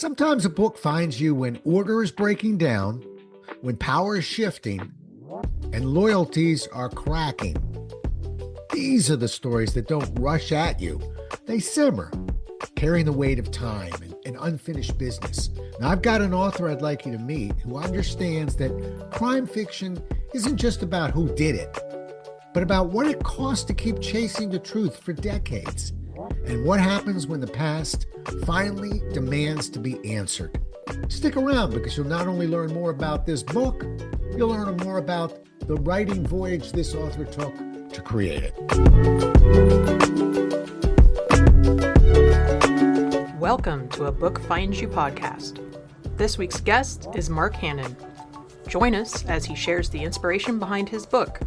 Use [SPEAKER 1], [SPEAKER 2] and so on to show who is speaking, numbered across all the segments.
[SPEAKER 1] Sometimes a book finds you when order is breaking down, when power is shifting, and loyalties are cracking. These are the stories that don't rush at you. They simmer, carrying the weight of time and unfinished business. Now, I've got an author I'd like you to meet who understands that crime fiction isn't just about who did it, but about what it costs to keep chasing the truth for decades, and what happens when the past finally demands to be answered. Stick around because you'll not only learn more about this book, you'll learn more about the writing voyage this author took to create it.
[SPEAKER 2] Welcome to A Book Finds You podcast. This week's guest is Mark Hannon. Join us as he shares the inspiration behind his book,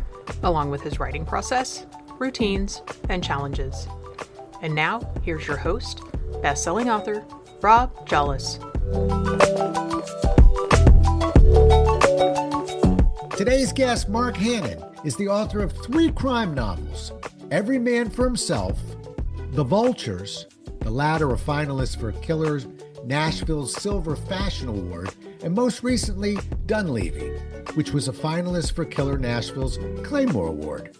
[SPEAKER 2] along with his writing process, routines, and challenges. And now, here's your host, best-selling author, Rob Jolles.
[SPEAKER 1] Today's guest, Mark Hannon, is the author of 3 crime novels: Every Man for Himself, The Vultures, the latter a finalist for Killer's Nashville's Silver Fashion Award, and most recently, Dunleavy, which was a finalist for Killer Nashville's Claymore Award.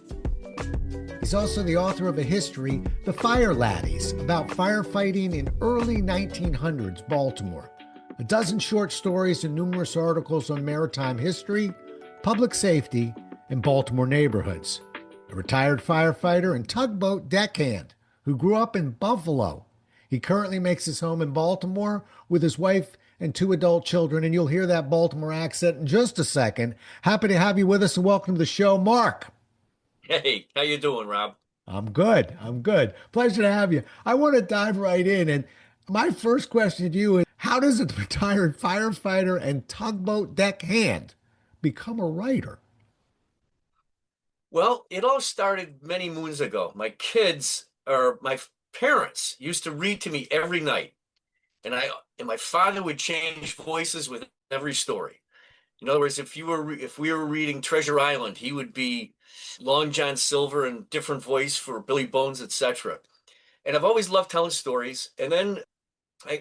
[SPEAKER 1] He's also the author of a history, The Fire Laddies, about firefighting in early 1900s Baltimore, a dozen short stories and numerous articles on maritime history, public safety, and Baltimore neighborhoods. A retired firefighter and tugboat deckhand who grew up in Buffalo. He currently makes his home in Baltimore with his wife and 2 adult children, and you'll hear that Baltimore accent in just a second. Happy to have you with us and welcome to the show, Mark.
[SPEAKER 3] Hey, how you doing, Rob?
[SPEAKER 1] I'm good. Pleasure to have you. I want to dive right in. And my first question to you is, how does a retired firefighter and tugboat deckhand become a writer?
[SPEAKER 3] Well, it all started many moons ago. My parents used to read to me every night, and my father would change voices with every story. In other words, if we were reading Treasure Island, he would be Long John Silver and different voice for Billy Bones, etc. And I've always loved telling stories. And then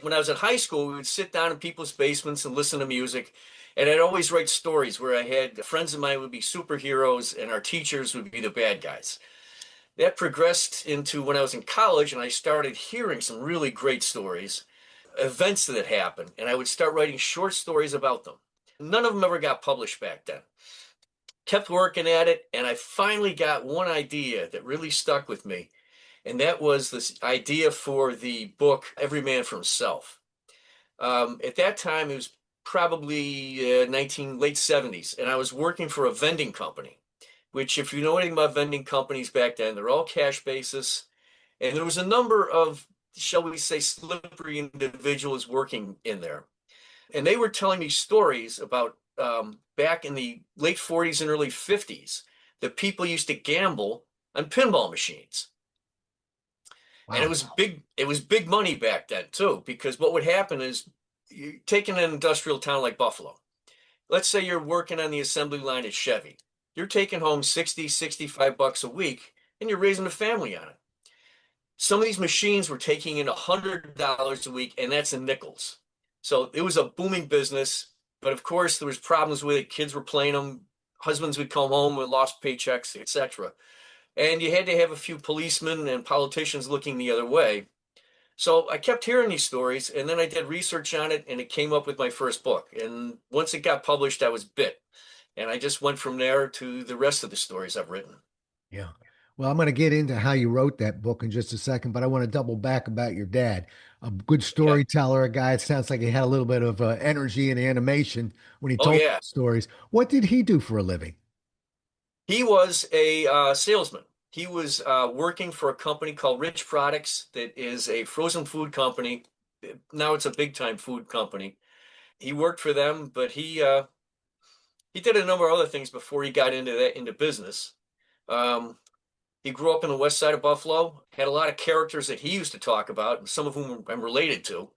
[SPEAKER 3] when I was in high school, we would sit down in people's basements and listen to music. And I'd always write stories where I had friends of mine would be superheroes and our teachers would be the bad guys. That progressed into when I was in college and I started hearing some really great stories, events that happened, and I would start writing short stories about them. None of them ever got published back then. Kept working at it, and I finally got one idea that really stuck with me, and that was this idea for the book Every Man for Himself. At that time, it was probably late 70s, and I was working for a vending company, which, if you know anything about vending companies back then, they're all cash basis, and there was a number of, shall we say, slippery individuals working in there. And they were telling me stories about back in the late 40s and early 50s that people used to gamble on pinball machines.
[SPEAKER 1] Wow.
[SPEAKER 3] And it was big money back then too, because what would happen is you taking an industrial town like Buffalo. Let's say you're working on the assembly line at Chevy. You're taking home 60, 65 bucks a week and you're raising a family on it. Some of these machines were taking in $100 a week, and that's in nickels. So it was a booming business, but of course there was problems with it. Kids were playing them, husbands would come home with lost paychecks, etc. And you had to have a few policemen and politicians looking the other way. So I kept hearing these stories, and then I did research on it, and it came up with my first book. And once it got published, I was bit. And I just went from there to the rest of the stories I've written.
[SPEAKER 1] Yeah. Well, I'm going to get into how you wrote that book in just a second, but I want to double back about your dad. A good
[SPEAKER 3] Yeah.
[SPEAKER 1] storyteller, a guy. It sounds like he had a little bit of energy and animation when he
[SPEAKER 3] Oh,
[SPEAKER 1] told
[SPEAKER 3] yeah.
[SPEAKER 1] stories. What did he do for a living?
[SPEAKER 3] He was a salesman. He was working for a company called Rich Products that is a frozen food company. Now it's a big time food company. He worked for them, but he did a number of other things before he got into business. Um, he grew up in the west side of Buffalo, had a lot of characters that he used to talk about, and some of whom I'm related to.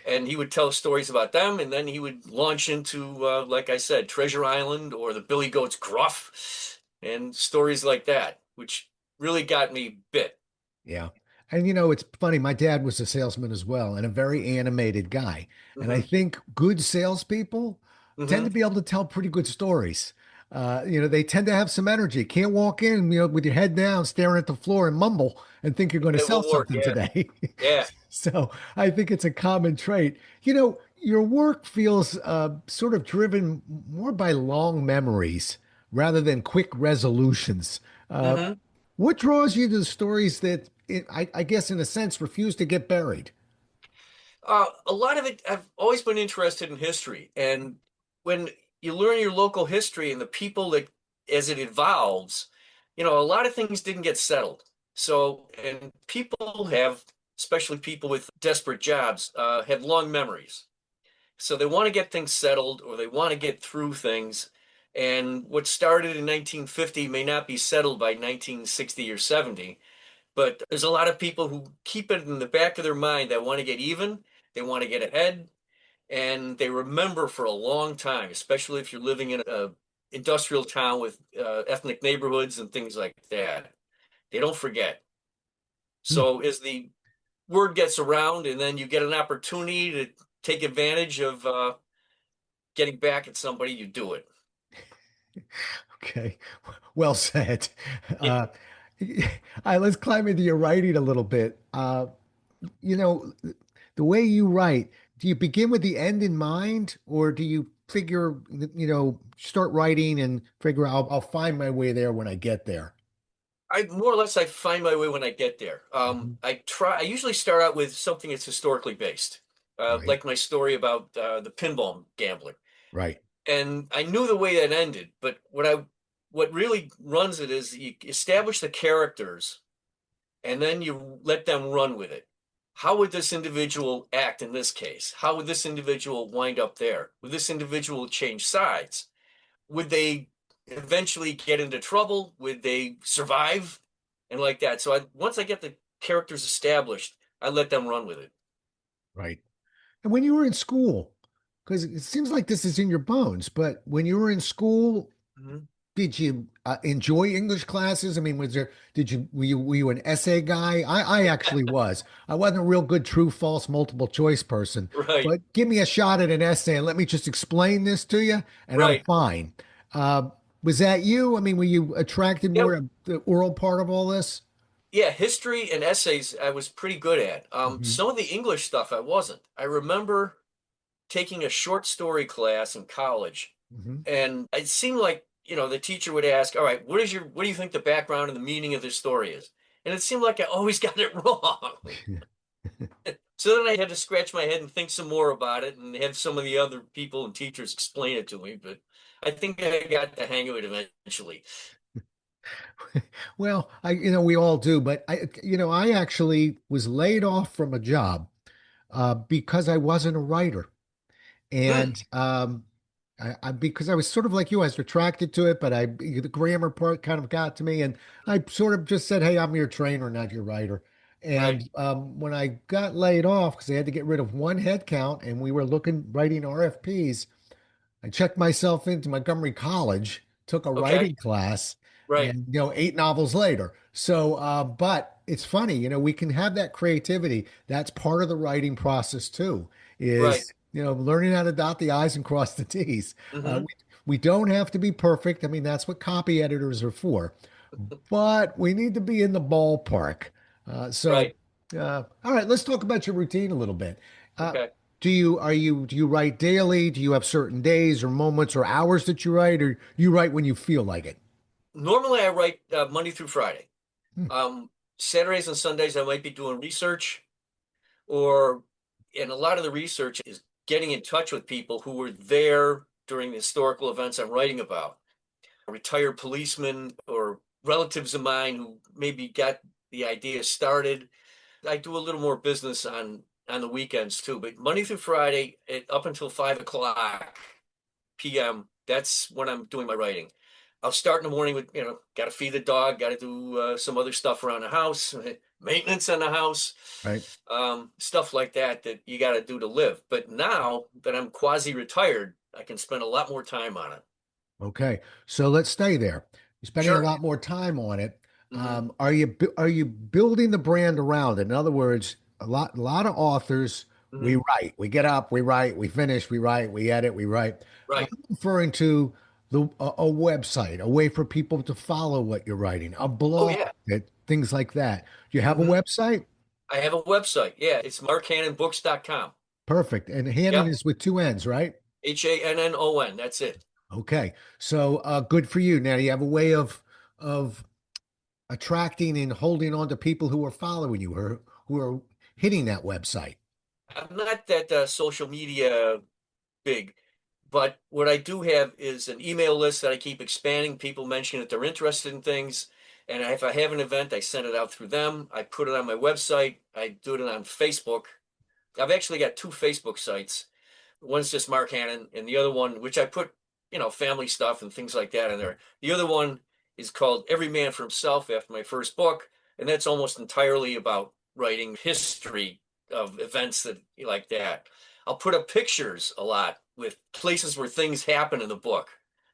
[SPEAKER 3] And he would tell stories about them, and then he would launch into, like I said, Treasure Island or the Billy Goat's Gruff and stories like that, which really got me bit.
[SPEAKER 1] Yeah. And it's funny, my dad was a salesman as well and a very animated guy. And I
[SPEAKER 3] Hmm.
[SPEAKER 1] think good salespeople tend
[SPEAKER 3] Hmm.
[SPEAKER 1] to be able to tell pretty good stories. They tend to have some energy. Can't walk in, with your head down, staring at the floor and mumble and think you're going to
[SPEAKER 3] It
[SPEAKER 1] sell
[SPEAKER 3] will work.
[SPEAKER 1] something
[SPEAKER 3] Yeah.
[SPEAKER 1] today.
[SPEAKER 3] Yeah.
[SPEAKER 1] So I think it's a common trait. Your work feels sort of driven more by long memories rather than quick resolutions. Uh,
[SPEAKER 3] Hmm.
[SPEAKER 1] what draws you to the stories that, I guess, in a sense, refuse to get buried?
[SPEAKER 3] A lot of it, I've always been interested in history. And when you learn your local history and the people that, as it evolves, a lot of things didn't get settled. So, and people have, especially people with desperate jobs, have long memories. So they want to get things settled or they want to get through things. And what started in 1950 may not be settled by 1960 or 70. But there's a lot of people who keep it in the back of their mind that want to get even, they want to get ahead, and they remember for a long time, especially if you're living in a industrial town with ethnic neighborhoods and things like that. They don't forget.
[SPEAKER 1] Hmm.
[SPEAKER 3] So as the word gets around, and then you get an opportunity to take advantage of getting back at somebody, you do it.
[SPEAKER 1] Okay, well said.
[SPEAKER 3] Yeah.
[SPEAKER 1] Uh, let's climb into your writing a little bit. You know, the way you write, do you begin with the end in mind, or do you figure, start writing and figure I'll find my way there when I get there?
[SPEAKER 3] I more or less I find my way when I get there.
[SPEAKER 1] Mhm.
[SPEAKER 3] I usually start out with something that's historically based,
[SPEAKER 1] Right,
[SPEAKER 3] like my story about the pinball gambling.
[SPEAKER 1] right,
[SPEAKER 3] And I knew the way that ended, but what really runs it is you establish the characters and then you let them run with it. How would this individual act in this case? How would this individual wind up there? Would this individual change sides? Would they eventually get into trouble? Would they survive? And like that. So once I get the characters established, I let them run with it.
[SPEAKER 1] right. And when you were in school, because it seems like this is in your bones, but when you were in school,
[SPEAKER 3] Mhm.
[SPEAKER 1] did you enjoy English classes? I mean, were you an essay guy? I actually was. I wasn't a real good true false multiple choice person,
[SPEAKER 3] Right,
[SPEAKER 1] but give me a shot at an essay and let me just explain this to you, and I'm
[SPEAKER 3] right.
[SPEAKER 1] fine. Uh, was that you? I mean, were you attracted more
[SPEAKER 3] Yep.
[SPEAKER 1] to the oral part of all this?
[SPEAKER 3] Yeah, history and essays I was pretty good at.
[SPEAKER 1] Hmm.
[SPEAKER 3] Some of the English stuff I wasn't. I remember taking a short story class in college,
[SPEAKER 1] Hmm.
[SPEAKER 3] and it seemed like, the teacher would ask, "All right, what do you think the background and the meaning of this story is?" And it seemed like I always got it wrong. So then I had to scratch my head and think some more about it and have some of the other people and teachers explain it to me. But I think I got the hang of it eventually.
[SPEAKER 1] Well, we all do, but I actually was laid off from a job because I wasn't a writer.
[SPEAKER 3] Hmm.
[SPEAKER 1] And because I was sort of like you, I was attracted to it, but the grammar part kind of got to me, and I sort of just said, "Hey, I'm your trainer, not your writer."
[SPEAKER 3] Right.
[SPEAKER 1] And when I got laid off because they had to get rid of one head count, and we were writing RFPs, I checked myself into Montgomery College, took a
[SPEAKER 3] Okay.
[SPEAKER 1] writing class,
[SPEAKER 3] Right.
[SPEAKER 1] and 8 novels later. So, but it's funny, we can have that creativity. That's part of the writing process too,
[SPEAKER 3] Right.
[SPEAKER 1] is learning how to dot the i's and cross the t's. Uh,
[SPEAKER 3] Hmm.
[SPEAKER 1] we, we don't have to be perfect. I mean, that's what copy editors are for, but we need to be in the ballpark. So,
[SPEAKER 3] Right.
[SPEAKER 1] all right, let's talk about your routine a little bit. Uh,
[SPEAKER 3] Okay.
[SPEAKER 1] do you write daily? Do you have certain days or moments or hours that you write, or you write when you feel like it?
[SPEAKER 3] Normally I write Monday through Friday.
[SPEAKER 1] Hmm.
[SPEAKER 3] Um, Saturdays and Sundays I might be doing research, or and a lot of the research is getting in touch with people who were there during the historical events I'm writing about. Retired policemen or relatives of mine who maybe got the idea started. I do a little more business on the weekends too, but Monday through Friday, up until 5 o'clock p.m. That's when I'm doing my writing. I'll start in the morning with, got to feed the dog, got to do some other stuff around the house, maintenance on the house,
[SPEAKER 1] Right.
[SPEAKER 3] stuff like that that you got to do to live. But now that I'm quasi retired, I can spend a lot more time on it.
[SPEAKER 1] Okay. So let's stay there. You're spending a
[SPEAKER 3] Sure.
[SPEAKER 1] lot more time on it.
[SPEAKER 3] Hmm.
[SPEAKER 1] Are you building the brand around it? In other words, a lot of authors, we
[SPEAKER 3] Hmm.
[SPEAKER 1] write, we get up, we write, we finish, we write, we edit, we write. I'm
[SPEAKER 3] Right.
[SPEAKER 1] referring to a website, a way for people to follow what you're writing, a
[SPEAKER 3] Oh
[SPEAKER 1] blog,
[SPEAKER 3] yeah.
[SPEAKER 1] things like that. Do you have a
[SPEAKER 3] Hmm.
[SPEAKER 1] website?
[SPEAKER 3] I have a website. Yeah, it's markhannonbooks.com.
[SPEAKER 1] Perfect. And Hannon
[SPEAKER 3] Yep.
[SPEAKER 1] is with two N's, right?
[SPEAKER 3] Hannon. That's it.
[SPEAKER 1] Okay. So good for you. Now, do you have a way of attracting and holding on to people who are following you or who are hitting that website?
[SPEAKER 3] I'm not that social media big, but what I do have is an email list that I keep expanding. People mention that they're interested in things. And if I have an event, I send it out through them. I put it on my website. I do it on Facebook. I've actually got two Facebook sites. One's just Mark Hannon, and the other one, which I put, family stuff and things like that in there. The other one is called Every Man for Himself after my first book, and that's almost entirely about writing history of events that like that. I'll put up pictures a lot with places where things happen in the book,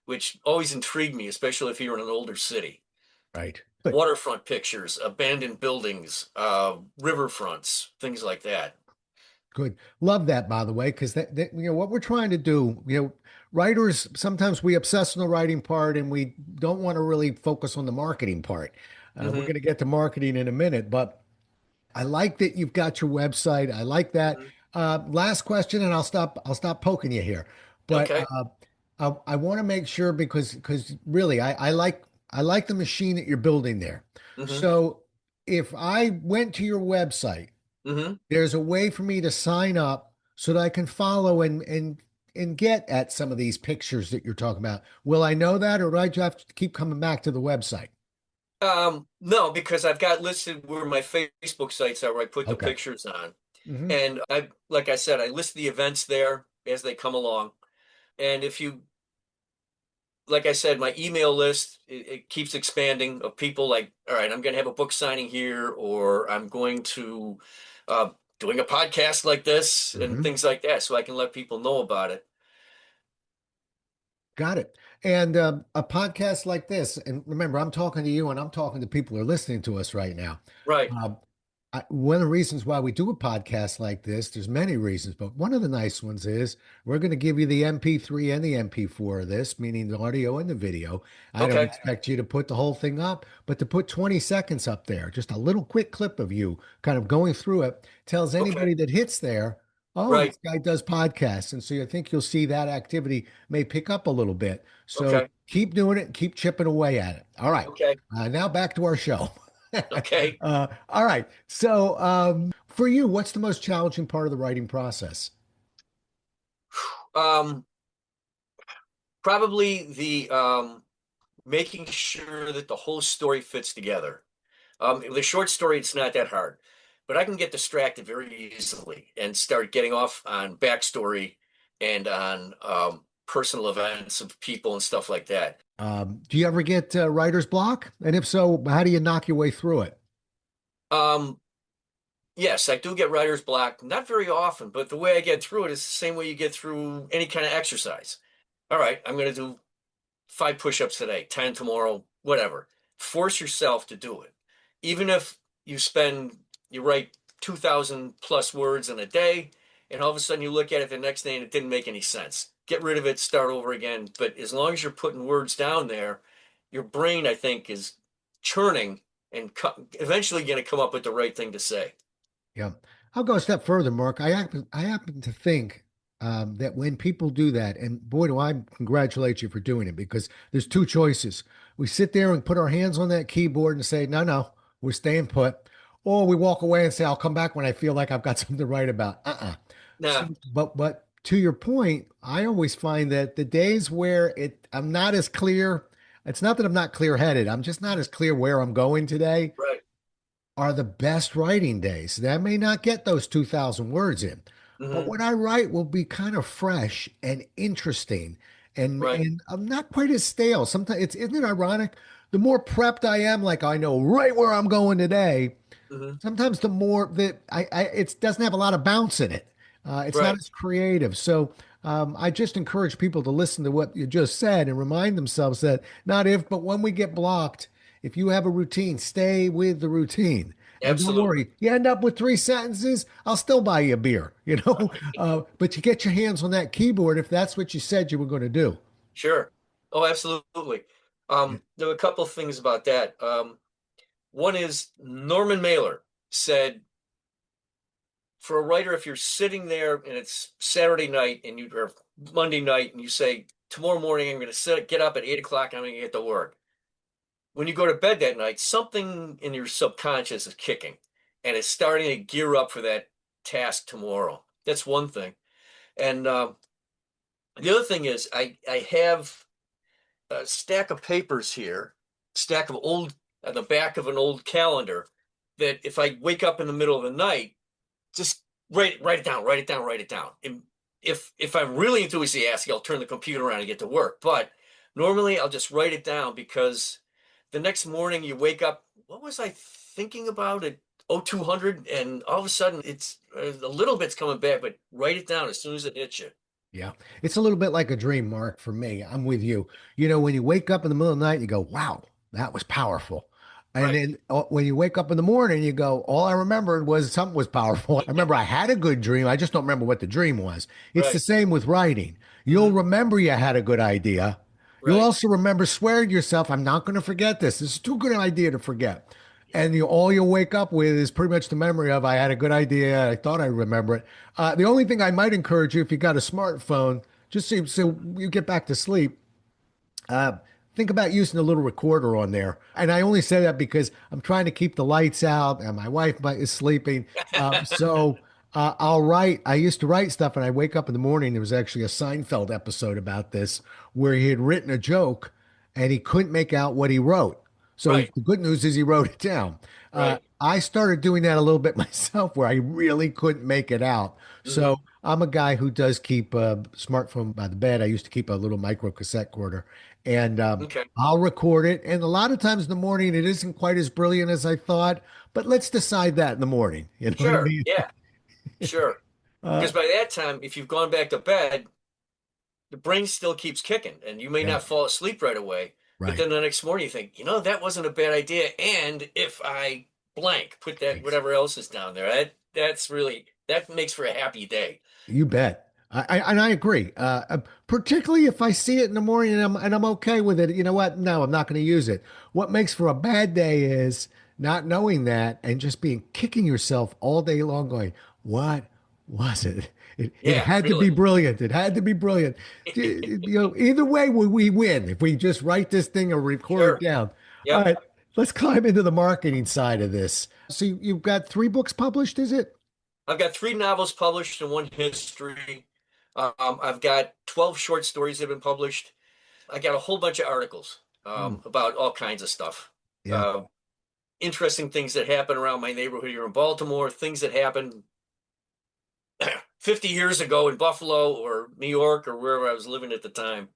[SPEAKER 3] which always intrigued me, especially if you're in an older city.
[SPEAKER 1] Right. Good.
[SPEAKER 3] Waterfront pictures, abandoned buildings, riverfronts, things like that.
[SPEAKER 1] Good. Love that, by the way, because what we're trying to do, writers sometimes we obsess on the writing part and we don't want to really focus on the marketing part. We're
[SPEAKER 3] Hmm.
[SPEAKER 1] going to get to marketing in a minute, but I like that you've got your website. I like that.
[SPEAKER 3] Hmm.
[SPEAKER 1] Last question, and I'll stop poking you here, but
[SPEAKER 3] Okay.
[SPEAKER 1] I want to make sure because really I like the machine that you're building there.
[SPEAKER 3] Hmm.
[SPEAKER 1] So if I went to your website,
[SPEAKER 3] Hmm.
[SPEAKER 1] there's a way for me to sign up so that I can follow and get at some of these pictures that you're talking about. Will I know that, or do I have to keep coming back to the website?
[SPEAKER 3] No, because I've got listed where my Facebook sites are where I put the
[SPEAKER 1] Okay.
[SPEAKER 3] pictures on.
[SPEAKER 1] Hmm.
[SPEAKER 3] And like I said, I list the events there as they come along. And if you, like I said, my email list, it keeps expanding of people like, all right, I'm going to have a book signing here, or I'm going to, uh, doing a podcast like this and
[SPEAKER 1] Hmm.
[SPEAKER 3] things like that. So I can let people know about it.
[SPEAKER 1] Got it. And a podcast like this, and remember, I'm talking to you and I'm talking to people who are listening to us right now.
[SPEAKER 3] Right.
[SPEAKER 1] Um, one of the reasons why we do a podcast like this, there's many reasons, but one of the nice ones is we're going to give you the MP3 and the MP4 of this, meaning the audio and the video. I don't
[SPEAKER 3] Okay.
[SPEAKER 1] expect you to put the whole thing up, but to put 20 seconds up there, just a little quick clip of you kind of going through it, tells
[SPEAKER 3] Okay.
[SPEAKER 1] anybody that hits there, oh,
[SPEAKER 3] Right.
[SPEAKER 1] this guy does podcasts. And so I think you'll see that activity may pick up a little bit. So
[SPEAKER 3] Okay.
[SPEAKER 1] keep doing it, keep chipping away at it. All right.
[SPEAKER 3] Okay.
[SPEAKER 1] Now back to our show.
[SPEAKER 3] Okay.
[SPEAKER 1] All right. So, for you, what's the most challenging part of the writing process?
[SPEAKER 3] Um, Probably the making sure that the whole story fits together. The short story, it's not that hard, but I can get distracted very easily and start getting off on backstory and on personal events of people and stuff like that.
[SPEAKER 1] Do you ever get writer's block? And if so, how do you knock your way through it?
[SPEAKER 3] Um, yes, I do get writer's block, not very often, but the way I get through it is the same way you get through any kind of exercise. All right, I'm going to do 5 push-ups today, 10 tomorrow, whatever. Force yourself to do it. Even if you write 2,000 plus words in a day, and all of a sudden you look at it the next day and it didn't make any sense. Get rid of it, start over again. But as long as you're putting words down there, your brain, I think, is churning and eventually going to come up with the right thing to say.
[SPEAKER 1] Yeah. I'll go a step further, Mark. I happen to think that when people do that, and boy, do I congratulate you for doing it because there's two choices. We sit there and put our hands on that keyboard and say, no, no, we're staying put. Or we walk away and say, I'll come back when I feel like I've got something to write about. So,
[SPEAKER 3] Nah,
[SPEAKER 1] but to your point, I always find that the days where I'm not as clear, it's not that I'm not clear headed. I'm just not as clear where I'm going today
[SPEAKER 3] right.
[SPEAKER 1] are the best writing days. That may not get those 2,000 words in, but
[SPEAKER 3] Hmm.
[SPEAKER 1] what I write will be kind of fresh and interesting
[SPEAKER 3] Right.
[SPEAKER 1] and I'm not quite as stale. Sometimes isn't it ironic? The more prepped I am, like I know right where I'm going today,
[SPEAKER 3] Hmm.
[SPEAKER 1] sometimes the more that it doesn't have a lot of bounce in it. It's not
[SPEAKER 3] Right.
[SPEAKER 1] as creative. So I just encourage people to listen to what you just said and remind themselves that not if, but when we get blocked, if you have a routine, stay with the routine. And don't
[SPEAKER 3] Absolutely.
[SPEAKER 1] worry, you end up with three sentences, I'll still buy you a beer, you know? But you get your hands on that keyboard if that's what you said you were going to do.
[SPEAKER 3] Sure. Oh, absolutely.
[SPEAKER 1] Yeah.
[SPEAKER 3] There were a couple of things about that. One is Norman Mailer said, for a writer, if you're sitting there and it's Saturday night and you or Monday night and you say, tomorrow morning I'm going to get up at 8 o'clock and I'm going to get to work. When you go to bed that night, something in your subconscious is kicking and it's starting to gear up for that task tomorrow. That's one thing. And the other thing is I have a stack of papers here, stack of old, at the back of an old calendar that if I wake up in the middle of the night, just write it down, write it down, write it down. And if I'm really enthusiastic, I'll turn the computer around and get to work. But normally I'll just write it down because the next morning you wake up, what was I thinking about at 0200? And all of a sudden it's a little bit's coming back, but write it down as soon as it hits you.
[SPEAKER 1] Yeah. It's a little bit like a dream, Mark, for me. I'm with you. You know, when you wake up in the middle of the night, you go, wow, that was powerful. And
[SPEAKER 3] Right,
[SPEAKER 1] then when you wake up in the morning, you go, all I remembered was something was powerful. I remember I had a good dream. I just don't remember what the dream was. It's the
[SPEAKER 3] right.
[SPEAKER 1] same with writing. You'll
[SPEAKER 3] Hmm.
[SPEAKER 1] remember you had a good idea. You'll
[SPEAKER 3] Right.
[SPEAKER 1] also remember swearing to yourself, I'm not going to forget this. This is too good an idea to forget. And all you'll wake up with is pretty much the memory of, I had a good idea. I thought I remember it. The only thing I might encourage you, if you got a smartphone, just so you get back to sleep, uh, think about using a little recorder on there. And I only say that because I'm trying to keep the lights out and my wife is sleeping. I'll write. I used to write stuff and I wake up in the morning. There was actually a Seinfeld episode about this where he had written a joke and he couldn't make out what he wrote. So
[SPEAKER 3] Right,
[SPEAKER 1] the good news is he wrote it down.
[SPEAKER 3] right.
[SPEAKER 1] I started doing that a little bit myself where I really couldn't make it out.
[SPEAKER 3] Hmm.
[SPEAKER 1] So I'm a guy who does keep a smartphone by the bed. I used to keep a little micro cassette recorder and
[SPEAKER 3] Okay.
[SPEAKER 1] I'll record it. And a lot of times in the morning, it isn't quite as brilliant as I thought, but let's decide that in the morning. You know what I
[SPEAKER 3] Sure.
[SPEAKER 1] mean?
[SPEAKER 3] Yeah, sure.
[SPEAKER 1] Uh,
[SPEAKER 3] Because by that time, if you've gone back to bed, the brain still keeps kicking and you may
[SPEAKER 1] yeah,
[SPEAKER 3] not fall asleep right away. But
[SPEAKER 1] right.
[SPEAKER 3] then the next morning you think, that wasn't a bad idea. And if I blank, put that
[SPEAKER 1] Thanks.
[SPEAKER 3] whatever else is down there, that makes for a happy day.
[SPEAKER 1] You bet. And I agree. Particularly if I see it in the morning and I'm okay with it. You know what? No, I'm not going to use it. What makes for a bad day is not knowing that and just being kicking yourself all day long, going, "What was it? It
[SPEAKER 3] Yeah,
[SPEAKER 1] had to be
[SPEAKER 3] really.
[SPEAKER 1] brilliant. It had to be brilliant." Either way, we win if we just write this thing or record it
[SPEAKER 3] Sure.
[SPEAKER 1] down. All
[SPEAKER 3] Yep.
[SPEAKER 1] right, let's climb into the marketing side of this. So you've got three books published, is it?
[SPEAKER 3] I've got three novels published and one history. I've got 12 short stories that have been published. I got a whole bunch of articles
[SPEAKER 1] Hmm.
[SPEAKER 3] about all kinds of stuff.
[SPEAKER 1] Yeah.
[SPEAKER 3] Uh, Interesting things that happen around my neighborhood here in Baltimore, things that happened 50 years ago in Buffalo or New York or wherever I was living at the time.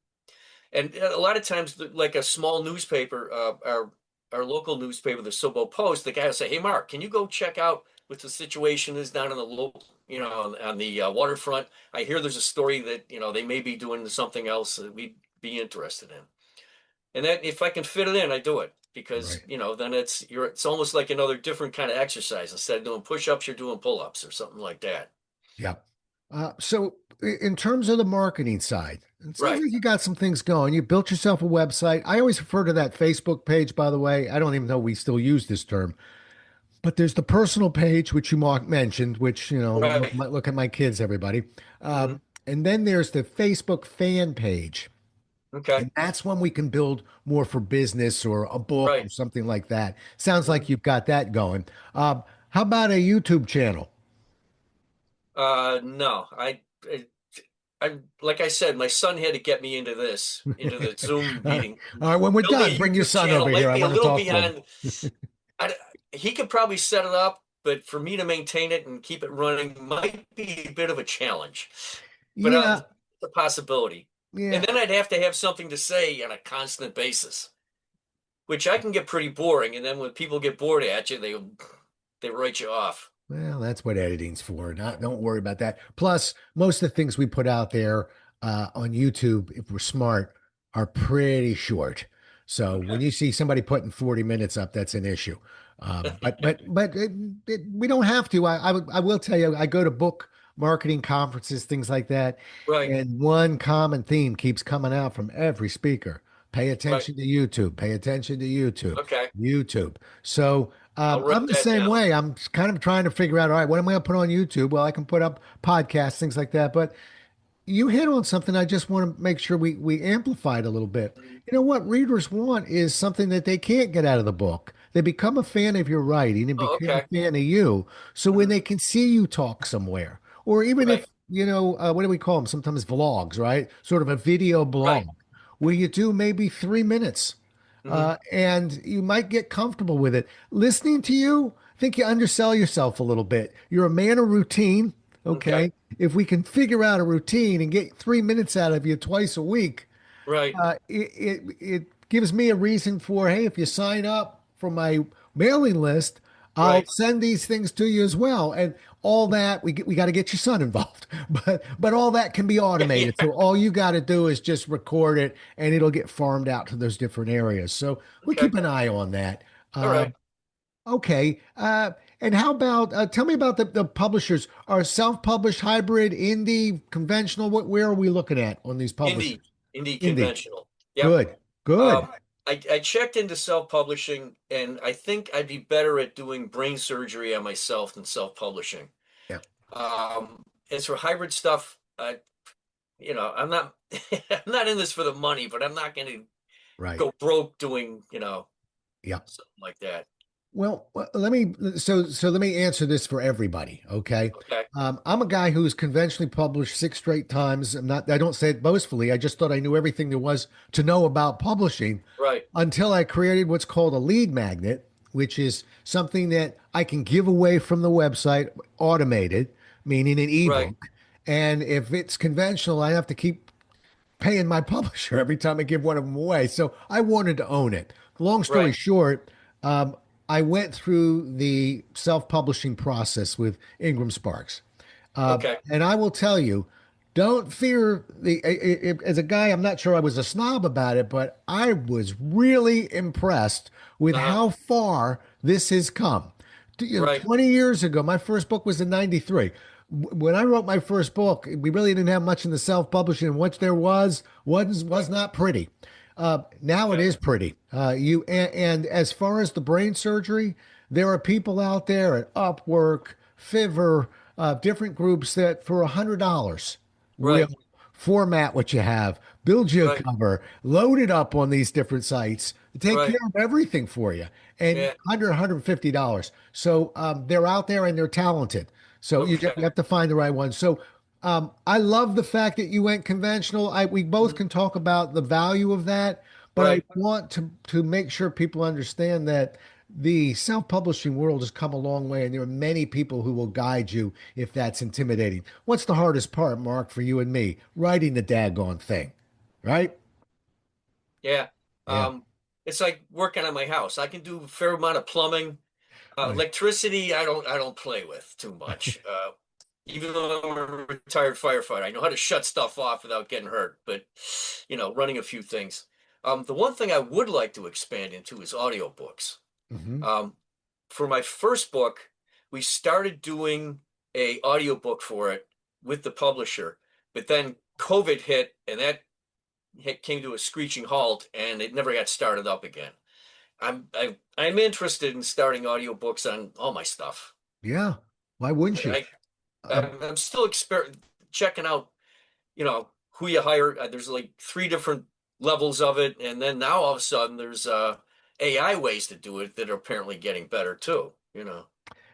[SPEAKER 3] And a lot of times, like a small newspaper, our local newspaper, the Sobo Post, the guy will say, "Hey, Mark, can you go check out what the situation is down in the local, on the waterfront? I hear there's a story that they may be doing something else that we'd be interested in." And that if I can fit it in, I do it because
[SPEAKER 1] Right.
[SPEAKER 3] then it's almost like another different kind of exercise. Instead of doing push-ups, you're doing pull-ups or something like that.
[SPEAKER 1] Yeah. So in terms of the marketing side, it sounds
[SPEAKER 3] Right.
[SPEAKER 1] like you got some things going. You built yourself a website. I always refer to that Facebook page, by the way. I don't even know we still use this term, but there's the personal page, which you mentioned, which,
[SPEAKER 3] Right.
[SPEAKER 1] look at my kids, everybody.
[SPEAKER 3] Hmm.
[SPEAKER 1] And then there's the Facebook fan page.
[SPEAKER 3] Okay.
[SPEAKER 1] And that's when we can build more for business or a book or
[SPEAKER 3] Right.
[SPEAKER 1] something like that. Sounds like
[SPEAKER 3] Mhm.
[SPEAKER 1] you've got that going. How about a YouTube channel?
[SPEAKER 3] No, I like I said, my son had to get me into the Zoom
[SPEAKER 1] All right.
[SPEAKER 3] meeting.
[SPEAKER 1] All right, when we're
[SPEAKER 3] Building
[SPEAKER 1] done,
[SPEAKER 3] a
[SPEAKER 1] bring your
[SPEAKER 3] YouTube
[SPEAKER 1] son
[SPEAKER 3] channel
[SPEAKER 1] over here.
[SPEAKER 3] might
[SPEAKER 1] I
[SPEAKER 3] be a
[SPEAKER 1] want to
[SPEAKER 3] little
[SPEAKER 1] talk to him.
[SPEAKER 3] beyond. I, he could probably set it up, but for me to maintain it and keep it running might be a bit of a challenge. But
[SPEAKER 1] Yeah,
[SPEAKER 3] it's a possibility. And
[SPEAKER 1] yeah.
[SPEAKER 3] then I'd have to have something to say on a constant basis, which I can get pretty boring. And then when people get bored at you, they write you off.
[SPEAKER 1] Well, that's what editing's for. Not, don't worry about that. Plus, most of the things we put out there on YouTube, if we're smart, are pretty short. So when
[SPEAKER 3] Okay.
[SPEAKER 1] you see somebody putting 40 minutes up, that's an issue. But we don't have to. I will tell you, I go to book marketing conferences, things like that,
[SPEAKER 3] Right.
[SPEAKER 1] and one common theme keeps coming out from every speaker. Pay
[SPEAKER 3] Right.
[SPEAKER 1] attention to YouTube. Pay attention to YouTube.
[SPEAKER 3] Okay.
[SPEAKER 1] YouTube. So
[SPEAKER 3] I'll
[SPEAKER 1] I'm
[SPEAKER 3] write
[SPEAKER 1] the
[SPEAKER 3] that
[SPEAKER 1] same
[SPEAKER 3] down.
[SPEAKER 1] way. I'm kind of trying to figure out, all right, what am I going to put on YouTube? Well, I can put up podcasts, things like that. But you hit on something I just want to make sure we amplify it a little bit.
[SPEAKER 3] Mhm.
[SPEAKER 1] You know what readers want is something that they can't get out of the book. They become a fan of your writing and
[SPEAKER 3] Oh,
[SPEAKER 1] become
[SPEAKER 3] okay.
[SPEAKER 1] a fan of you. So when
[SPEAKER 3] Mhm.
[SPEAKER 1] they can see you talk somewhere, or even
[SPEAKER 3] Right.
[SPEAKER 1] if, what do we call them? Sometimes vlogs, right? Sort of a video
[SPEAKER 3] Right.
[SPEAKER 1] blog where you do maybe 3 minutes,
[SPEAKER 3] Hmm.
[SPEAKER 1] and you might get comfortable with it. Listening to you, I think you undersell yourself a little bit. You're a man of routine.
[SPEAKER 3] Okay.
[SPEAKER 1] Okay. If we can figure out a routine and get 3 minutes out of you twice a week,
[SPEAKER 3] Right.
[SPEAKER 1] it gives me a reason for, hey, if you sign up for my mailing list, I'll
[SPEAKER 3] Right.
[SPEAKER 1] send these things to you as well. And all that we got to get your son involved, but all that can be
[SPEAKER 3] Yeah.
[SPEAKER 1] automated.
[SPEAKER 3] Yeah.
[SPEAKER 1] So all you got to do is just record it, and it'll get farmed out to those different areas. So we
[SPEAKER 3] Okay.
[SPEAKER 1] keep an eye on that.
[SPEAKER 3] All
[SPEAKER 1] Uh,
[SPEAKER 3] right.
[SPEAKER 1] Okay. And how about tell me about the publishers? Are self-published, hybrid, indie, conventional? Where are we looking at on these publishers?
[SPEAKER 3] Indie. Indie
[SPEAKER 1] Indie.
[SPEAKER 3] conventional. Yep.
[SPEAKER 1] Good. Good.
[SPEAKER 3] Um, I checked into self-publishing, and I think I'd be better at doing brain surgery on myself than self-publishing.
[SPEAKER 1] Yeah.
[SPEAKER 3] As for hybrid stuff, I'm not I'm not in this for the money, but I'm not going to
[SPEAKER 1] Right.
[SPEAKER 3] go broke doing,
[SPEAKER 1] Yeah.
[SPEAKER 3] something like that.
[SPEAKER 1] Well, let me answer this for everybody. Okay.
[SPEAKER 3] Okay.
[SPEAKER 1] I'm a guy who's conventionally published 6 straight times. I don't say it boastfully. I just thought I knew everything there was to know about publishing
[SPEAKER 3] Right.
[SPEAKER 1] until I created what's called a lead magnet, which is something that I can give away from the website, automated, meaning an
[SPEAKER 3] Right.
[SPEAKER 1] ebook. And if it's conventional, I have to keep paying my publisher every time I give one of them away. So I wanted to own it. Long story
[SPEAKER 3] Right.
[SPEAKER 1] short, I went through the self-publishing process with Ingram Sparks.
[SPEAKER 3] Okay.
[SPEAKER 1] And I will tell you, don't fear as a guy, I'm not sure I was a snob about it, but I was really impressed with
[SPEAKER 3] Uh-huh.
[SPEAKER 1] how far this has come.
[SPEAKER 3] Right.
[SPEAKER 1] 20 years ago, my first book was in 93. When I wrote my first book, we really didn't have much in the self-publishing, and what there was
[SPEAKER 3] Right.
[SPEAKER 1] not pretty. Now it
[SPEAKER 3] Okay.
[SPEAKER 1] is pretty. And as far as the brain surgery, there are people out there at Upwork, Fiverr, different groups that for $100 will
[SPEAKER 3] Right.
[SPEAKER 1] format what you have, build you a
[SPEAKER 3] Right.
[SPEAKER 1] cover, load it up on these different sites, take care
[SPEAKER 3] Right.
[SPEAKER 1] of everything for you, and
[SPEAKER 3] Yeah.
[SPEAKER 1] 150 dollars. So they're out there and they're talented. So you
[SPEAKER 3] Okay.
[SPEAKER 1] have to find the right one. So I love the fact that you went conventional. We both
[SPEAKER 3] Mhm.
[SPEAKER 1] can talk about the value of that, but I
[SPEAKER 3] Right.
[SPEAKER 1] want to make sure people understand that the self-publishing world has come a long way, and there are many people who will guide you if that's intimidating. What's the hardest part, Mark, for you and me? Writing the daggone thing, right?
[SPEAKER 3] Yeah.
[SPEAKER 1] Yeah.
[SPEAKER 3] Um, it's like working on my house. I can do a fair amount of plumbing.
[SPEAKER 1] Right.
[SPEAKER 3] Electricity, I don't play with too much. Even though I'm a retired firefighter, I know how to shut stuff off without getting hurt, but running a few things. The one thing I would like to expand into is audiobooks.
[SPEAKER 1] Hmm.
[SPEAKER 3] Um, for my first book, we started doing a audiobook for it with the publisher, but then COVID hit and that came to a screeching halt and it never got started up again. I'm interested in starting audiobooks on all my stuff.
[SPEAKER 1] Yeah. Why wouldn't you?
[SPEAKER 3] I,
[SPEAKER 1] Um,
[SPEAKER 3] I'm still checking out, who you hire. There's like three different levels of it, and then now all of a sudden there's AI ways to do it that are apparently getting better too.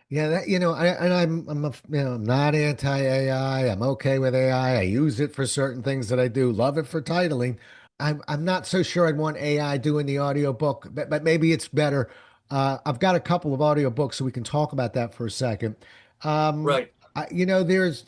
[SPEAKER 1] Yeah, I'm not anti-AI. I'm okay with AI. I use it for certain things that I do. Love it for titling. I'm not so sure I'd want AI doing the audiobook, but maybe it's better. I've got a couple of audiobooks, so we can talk about that for a second. Um,
[SPEAKER 3] Right,
[SPEAKER 1] there's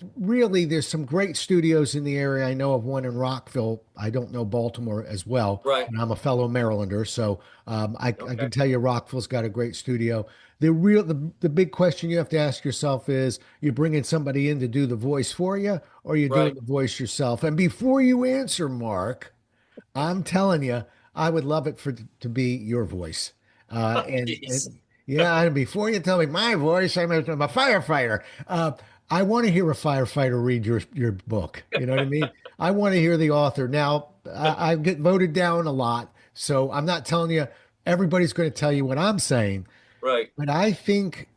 [SPEAKER 1] some great studios in the area. I know of one in Rockville. I don't know Baltimore as well.
[SPEAKER 3] right,
[SPEAKER 1] And I'm a fellow Marylander, so I
[SPEAKER 3] okay,
[SPEAKER 1] can tell you Rockville's got a great studio. The big question you have to ask yourself is you're bringing somebody in to do the voice for you, or you're doing
[SPEAKER 3] right.
[SPEAKER 1] the voice yourself. And before you answer, Mark, I'm telling you, I would love it for to be your voice.
[SPEAKER 3] Oh, jeez.
[SPEAKER 1] And yeah, and before you tell me my voice, I'm a firefighter. I want to hear a firefighter read your book. You know what I mean? I want to hear the author. Now, I get voted down a lot, so I'm not telling you everybody's going to tell you what I'm saying,
[SPEAKER 3] Right,
[SPEAKER 1] but I think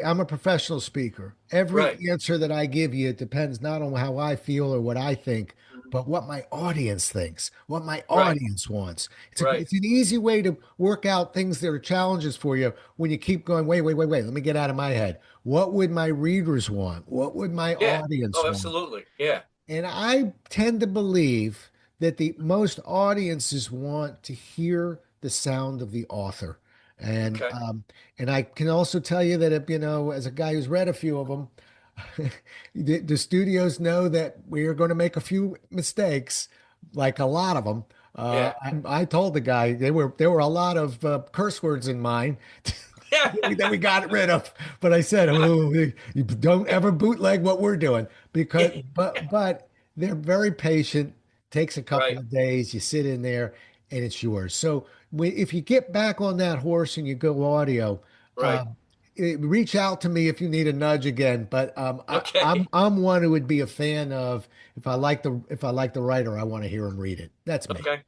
[SPEAKER 1] I'm a professional speaker. Every
[SPEAKER 3] right,
[SPEAKER 1] answer that I give you depends not on how I feel or what I think,
[SPEAKER 3] mhm,
[SPEAKER 1] but what my audience thinks, what my
[SPEAKER 3] right,
[SPEAKER 1] audience wants.
[SPEAKER 3] right.
[SPEAKER 1] It's an easy way to work out things that are challenges for you when you keep going, wait, let me get out of my head. What would my readers want? What would my
[SPEAKER 3] Yeah.
[SPEAKER 1] audience
[SPEAKER 3] Oh,
[SPEAKER 1] want?
[SPEAKER 3] absolutely. Yeah.
[SPEAKER 1] And I tend to believe that the most audiences want to hear the sound of the author. And
[SPEAKER 3] Okay.
[SPEAKER 1] um, and I can also tell you that if, as a guy who's read a few of them, the studios know that we are going to make a few mistakes, like a lot of them.
[SPEAKER 3] Yeah.
[SPEAKER 1] I told the guy there were a lot of curse words in mine
[SPEAKER 3] Yeah.
[SPEAKER 1] that we got rid of. But I said, oh, you don't ever bootleg what we're doing because, but they're very patient. Takes a couple
[SPEAKER 3] Right.
[SPEAKER 1] of days. You sit in there, and it's yours. So if you get back on that horse and you go audio,
[SPEAKER 3] Right.
[SPEAKER 1] um, reach out to me if you need a nudge again. But
[SPEAKER 3] Okay.
[SPEAKER 1] I'm one who would be a fan of if I like the writer, I want to hear him read it. That's me.
[SPEAKER 3] Okay.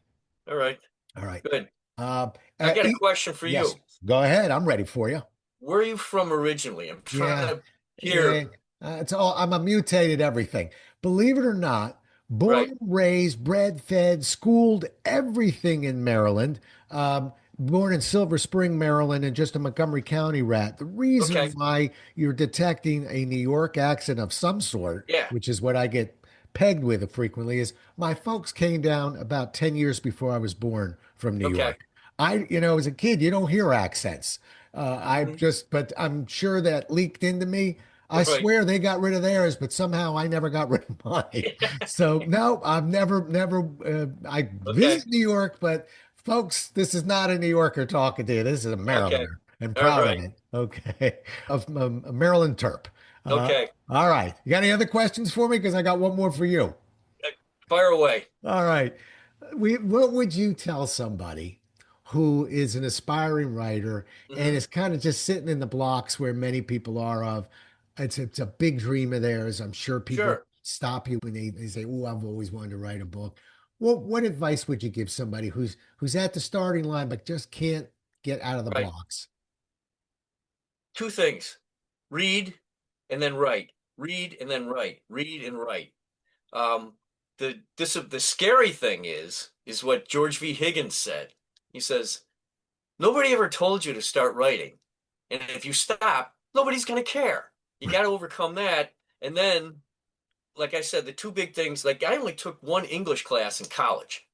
[SPEAKER 3] All right.
[SPEAKER 1] All right.
[SPEAKER 3] Good.
[SPEAKER 1] Uh,
[SPEAKER 3] I
[SPEAKER 1] uh,
[SPEAKER 3] got a
[SPEAKER 1] e-
[SPEAKER 3] question for
[SPEAKER 1] yes,
[SPEAKER 3] you.
[SPEAKER 1] go ahead. I'm ready for you.
[SPEAKER 3] Where are you from originally? I'm trying
[SPEAKER 1] Yeah,
[SPEAKER 3] to
[SPEAKER 1] yeah.
[SPEAKER 3] hear.
[SPEAKER 1] It's all. I'm a mutated everything. Believe it or not, born
[SPEAKER 3] Right.
[SPEAKER 1] and raised, bred, fed, schooled, everything in Maryland. Born in Silver Spring, Maryland, and just a Montgomery County rat. The reason
[SPEAKER 3] Okay.
[SPEAKER 1] why you're detecting a New York accent of some sort,
[SPEAKER 3] Yeah.
[SPEAKER 1] which is what I get pegged with frequently, is my folks came down about 10 years before I was born from New
[SPEAKER 3] Okay.
[SPEAKER 1] York. As a kid, you don't hear accents.
[SPEAKER 3] Mhm.
[SPEAKER 1] But I'm sure that leaked into me. I
[SPEAKER 3] Right.
[SPEAKER 1] swear they got rid of theirs, but somehow I never got rid of mine. So no, I've never. I
[SPEAKER 3] Okay.
[SPEAKER 1] visit New York, but folks, this is not a New Yorker talking to you. This is a
[SPEAKER 3] Okay.
[SPEAKER 1] Marylander, and
[SPEAKER 3] All
[SPEAKER 1] proud of
[SPEAKER 3] right.
[SPEAKER 1] it. Okay, of a Maryland Terp. Uh,
[SPEAKER 3] Okay.
[SPEAKER 1] all right, you got any other questions for me? Because I got one more for you.
[SPEAKER 3] Uh, Fire away.
[SPEAKER 1] All right. What would you tell somebody who is an aspiring writer and
[SPEAKER 3] Hmm.
[SPEAKER 1] is kind of just sitting in the blocks where many people are of it's a big dream of theirs. I'm sure people
[SPEAKER 3] Sure.
[SPEAKER 1] stop you when they say, "Oh, I've always wanted to write a book." What advice would you give somebody who's at the starting line but just can't get out of the
[SPEAKER 3] Right.
[SPEAKER 1] blocks?
[SPEAKER 3] Two things. Read and then write. Read and then write. Read and write. Um, the scary thing is what George V. Higgins said. He says, nobody ever told you to start writing. And if you stop, nobody's going to care. You got to overcome that. And then, like I said, the two big things, like I only took one English class in college,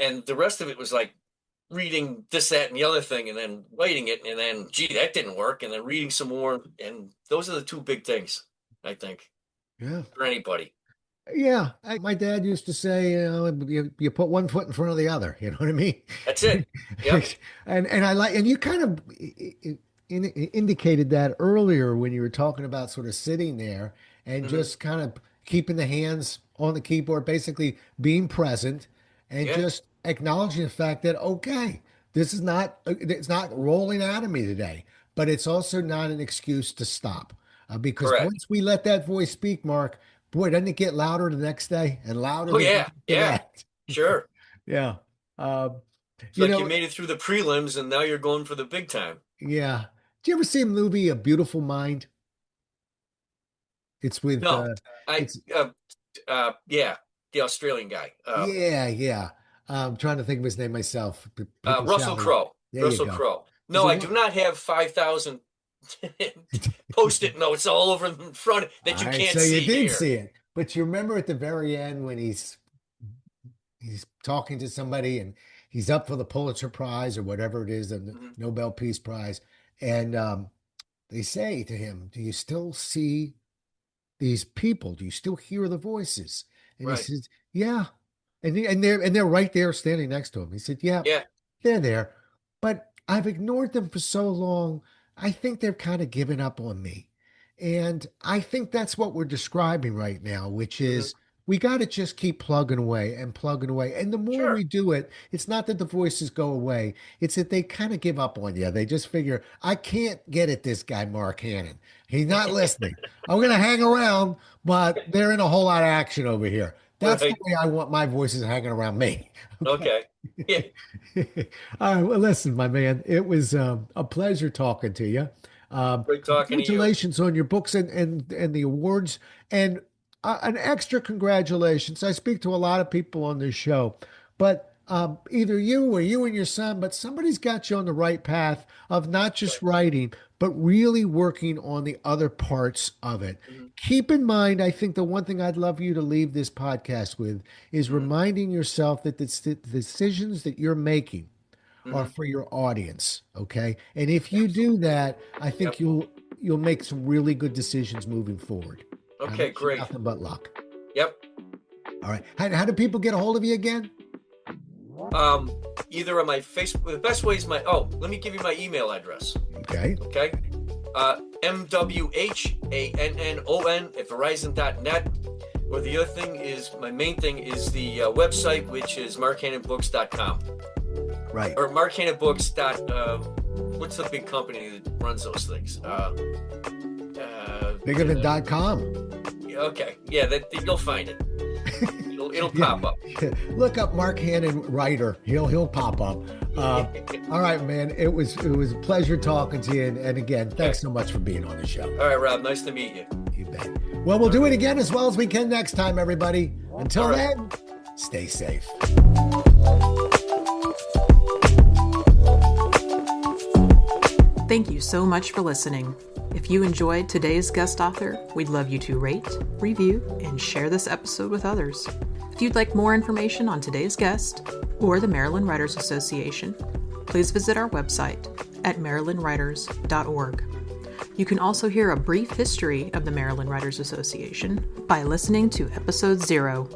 [SPEAKER 3] and the rest of it was like reading this, that, and the other thing, and then writing it, and then, gee, that didn't work, and then reading some more. And those are the two big things, I think,
[SPEAKER 1] Yeah.
[SPEAKER 3] for anybody.
[SPEAKER 1] Yeah, my dad used to say, you put one foot in front of the other. You know what I mean?
[SPEAKER 3] That's it. Yep.
[SPEAKER 1] And you kind of indicated that earlier when you were talking about sort of sitting there and
[SPEAKER 3] Hmm.
[SPEAKER 1] just kind of keeping the hands on the keyboard, basically being present and
[SPEAKER 3] Yeah.
[SPEAKER 1] just acknowledging the fact that, okay, it's not rolling out of me today, but it's also not an excuse to stop. Because
[SPEAKER 3] Correct.
[SPEAKER 1] once we let that voice speak, Mark, boy, doesn't it get louder the next day and louder
[SPEAKER 3] Oh
[SPEAKER 1] the day
[SPEAKER 3] yeah.
[SPEAKER 1] after
[SPEAKER 3] Yeah.
[SPEAKER 1] that?
[SPEAKER 3] Sure.
[SPEAKER 1] Yeah. Um,
[SPEAKER 3] It's
[SPEAKER 1] you
[SPEAKER 3] like you
[SPEAKER 1] know,
[SPEAKER 3] made it through the prelims and now you're going for the big time.
[SPEAKER 1] yeah. Do you ever see a movie, A Beautiful Mind? It's with
[SPEAKER 3] No, I
[SPEAKER 1] it's
[SPEAKER 3] yeah, the Australian guy.
[SPEAKER 1] yeah. I'm trying to think of his name myself. People
[SPEAKER 3] Russell
[SPEAKER 1] shouting.
[SPEAKER 3] Crowe.
[SPEAKER 1] There you
[SPEAKER 3] Russell
[SPEAKER 1] go.
[SPEAKER 3] Crowe.
[SPEAKER 1] Is
[SPEAKER 3] No,
[SPEAKER 1] it
[SPEAKER 3] I do
[SPEAKER 1] one?
[SPEAKER 3] not have 5,000 post-it notes all over in front that
[SPEAKER 1] All
[SPEAKER 3] you
[SPEAKER 1] right,
[SPEAKER 3] can't
[SPEAKER 1] so you
[SPEAKER 3] see
[SPEAKER 1] did
[SPEAKER 3] here.
[SPEAKER 1] see it, but you remember at the very end when he's talking to somebody and he's up for the Pulitzer Prize or whatever it is, the
[SPEAKER 3] Mhm.
[SPEAKER 1] Nobel Peace Prize, and they say to him, "Do you still see these people? Do you still hear the voices?" And he
[SPEAKER 3] Right.
[SPEAKER 1] says, "Yeah." And they're right there standing next to him. He said, "Yeah,
[SPEAKER 3] Yeah.
[SPEAKER 1] they're there, but I've ignored them for so long. I think they've kind of given up on me." And I think that's what we're describing right now, which
[SPEAKER 3] Hmm.
[SPEAKER 1] is we got to just keep plugging away and plugging away. And the more we
[SPEAKER 3] Sure.
[SPEAKER 1] do it, it's not that the voices go away. It's that they kind of give up on you. They just figure, I can't get at this guy, Mark Hannon. He's not listening. I'm going to hang around, but they're in a whole lot of action over here. That's the
[SPEAKER 3] Right.
[SPEAKER 1] way I want my voices hanging around me. Okay.
[SPEAKER 3] Okay. Yeah.
[SPEAKER 1] All right. Well, listen, my man, it was a pleasure talking to you.
[SPEAKER 3] Great talking to you.
[SPEAKER 1] Congratulations on your books and the awards, and an extra congratulations. I speak to a lot of people on this show, but either you or you and your son, but somebody's got you on the right path of not just writing, but really working on the other parts of it.
[SPEAKER 3] Mhm.
[SPEAKER 1] Keep in mind, I think the one thing I'd love you to leave this podcast with is
[SPEAKER 3] Mhm.
[SPEAKER 1] reminding yourself that the decisions that you're making are
[SPEAKER 3] Mhm.
[SPEAKER 1] for your audience, okay? And if you do
[SPEAKER 3] Absolutely.
[SPEAKER 1] that, I think
[SPEAKER 3] Yep.
[SPEAKER 1] you'll make some really good decisions moving forward. I
[SPEAKER 3] Okay,
[SPEAKER 1] wish you
[SPEAKER 3] great.
[SPEAKER 1] nothing but luck.
[SPEAKER 3] Yep.
[SPEAKER 1] All right. How do people get a hold of you again?
[SPEAKER 3] Um, Either on my Facebook, the best way is let me give you my email address.
[SPEAKER 1] Okay.
[SPEAKER 3] Okay. MWHANNON@verizon.net. Or the other thing is, my main thing is the website, which is markhannonbooks.com.
[SPEAKER 1] Right.
[SPEAKER 3] Or markhannonbooks. What's the big company that runs those things?
[SPEAKER 1] Bigger than .com.
[SPEAKER 3] Okay. Yeah, you'll find it. It'll pop up.
[SPEAKER 1] Look up Mark Hannon writer. He'll pop up. All right, man. It was a pleasure talking to you. And again, thanks so much for being on the show.
[SPEAKER 3] All right, Rob. Nice to meet you.
[SPEAKER 1] You bet. Well, we'll do it again as well as we can next time, everybody. Until
[SPEAKER 3] All right.
[SPEAKER 1] then, stay safe.
[SPEAKER 2] Thank you so much for listening. If you enjoyed today's guest author, we'd love you to rate, review, and share this episode with others. If you'd like more information on today's guest or the Maryland Writers Association, please visit our website at marylandwriters.org. You can also hear a brief history of the Maryland Writers Association by listening to episode 0.